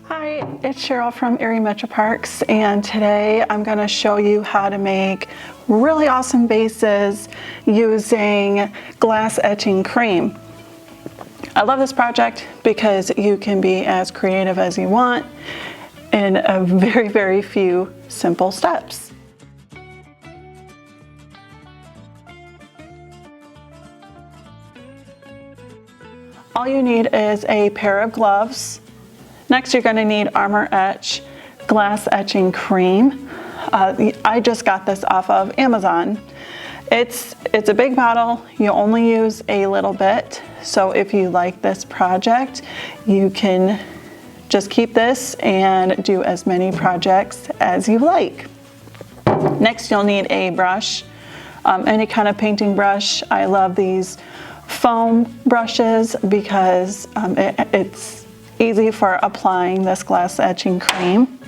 Hi, it's Cheryl from Erie Metro Parks, and today I'm going to show you how to make really awesome vases using glass etching cream. I love this project because you can be as creative as you want in a very few simple steps. All you need is a pair of gloves. Next, you're going to need Armor Etch glass etching cream. I just got this off of Amazon. It's a big bottle. You only use a little bit. So if you like this project, you can just keep this and do as many projects as you like. Next, you'll need a brush, any kind of painting brush. I love these foam brushes because it's easy for applying this glass etching cream.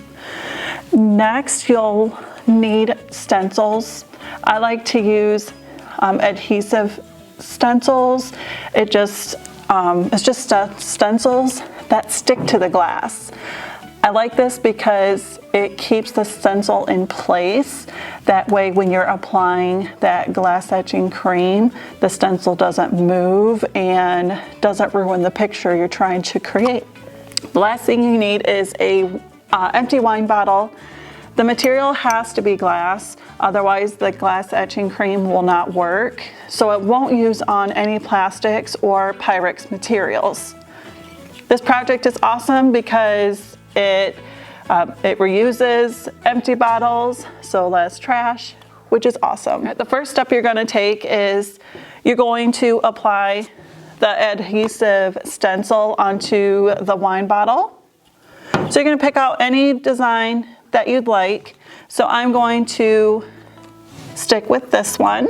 Next, you'll need stencils. I like to use adhesive stencils. It's just stencils that stick to the glass. I like this because it keeps the stencil in place. That way, when you're applying that glass etching cream, the stencil doesn't move and doesn't ruin the picture you're trying to create. The last thing you need is a empty wine bottle. The material has to be glass, otherwise the glass etching cream will not work. So it won't use on any plastics or Pyrex materials. This project is awesome because it reuses empty bottles, so less trash, which is awesome. The first step you're going to take is you're going to apply the adhesive stencil onto the wine bottle. So you're going to pick out any design that you'd like. So I'm going to stick with this one.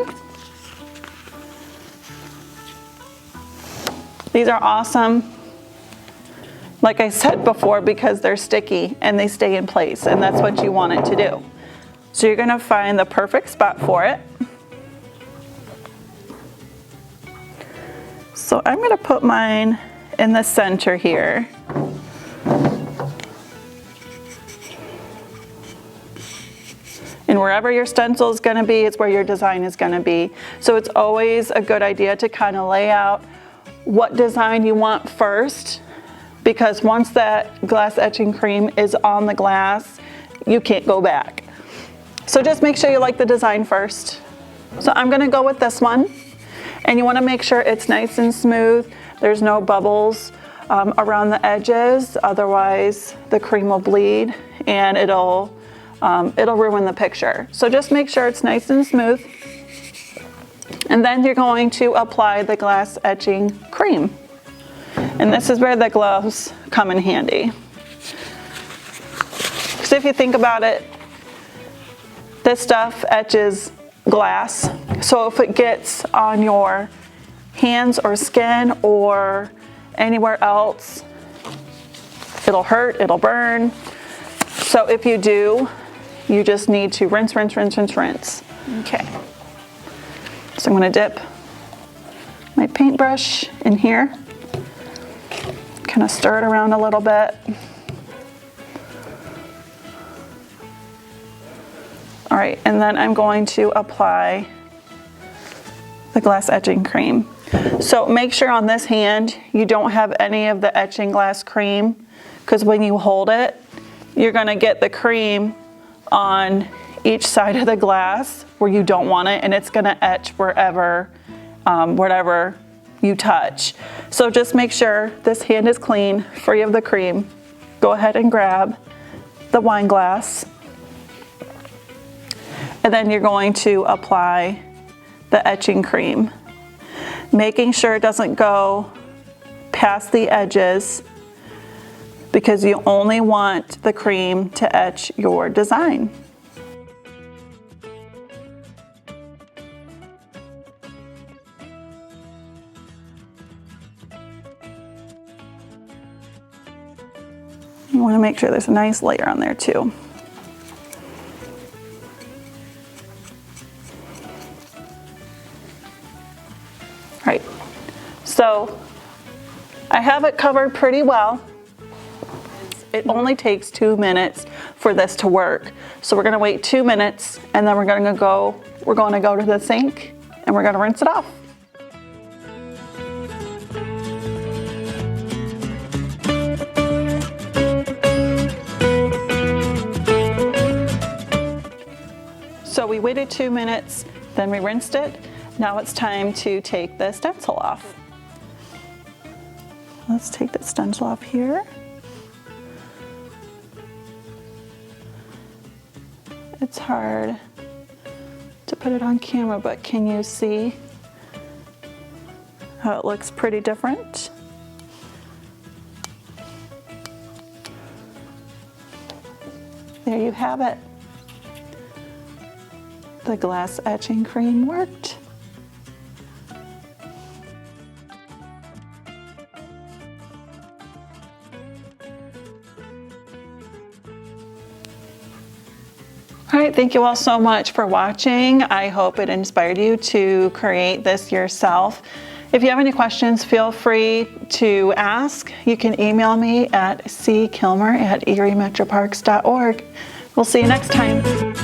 These are awesome, like I said before, because they're sticky and they stay in place, and that's what you want it to do. So you're going to find the perfect spot for it. So I'm going to put mine in the center here. And wherever your stencil is going to be is where your design is going to be. So it's always a good idea to kind of lay out what design you want first, because once that glass etching cream is on the glass, you can't go back. So just make sure you like the design first. So I'm going to go with this one. And you want to make sure it's nice and smooth. There's no bubbles around the edges, otherwise the cream will bleed and it'll ruin the picture. So just make sure it's nice and smooth. And then you're going to apply the glass etching cream. And this is where the gloves come in handy. Because if you think about it, this stuff etches glass. So if it gets on your hands or skin or anywhere else, it'll hurt, it'll burn. So if you do, you just need to rinse. Okay. So I'm going to dip my paintbrush in here. Kind of stir it around a little bit. All right, and then I'm going to apply the glass etching cream. So make sure on this hand you don't have any of the etching glass cream, because when you hold it, you're going to get the cream on each side of the glass where you don't want it, and it's going to etch wherever you touch. So just make sure this hand is clean, free of the cream. Go ahead and grab the wine glass. And then you're going to apply the etching cream, making sure it doesn't go past the edges, because you only want the cream to etch your design. You want to make sure there's a nice layer on there too. Right, so I have it covered pretty well. It only takes 2 minutes for this to work. So we're gonna wait 2 minutes and then we're gonna go to the sink and we're gonna rinse it off. So we waited 2 minutes, then we rinsed it. Now it's time to take the stencil off. Let's take the stencil off here. It's hard to put it on camera, but can you see how it looks pretty different? There you have it. The glass etching cream worked. All right, thank you all so much for watching. I hope it inspired you to create this yourself. If you have any questions, feel free to ask. You can email me at ckilmer@eriemetroparks.org. We'll see you next time.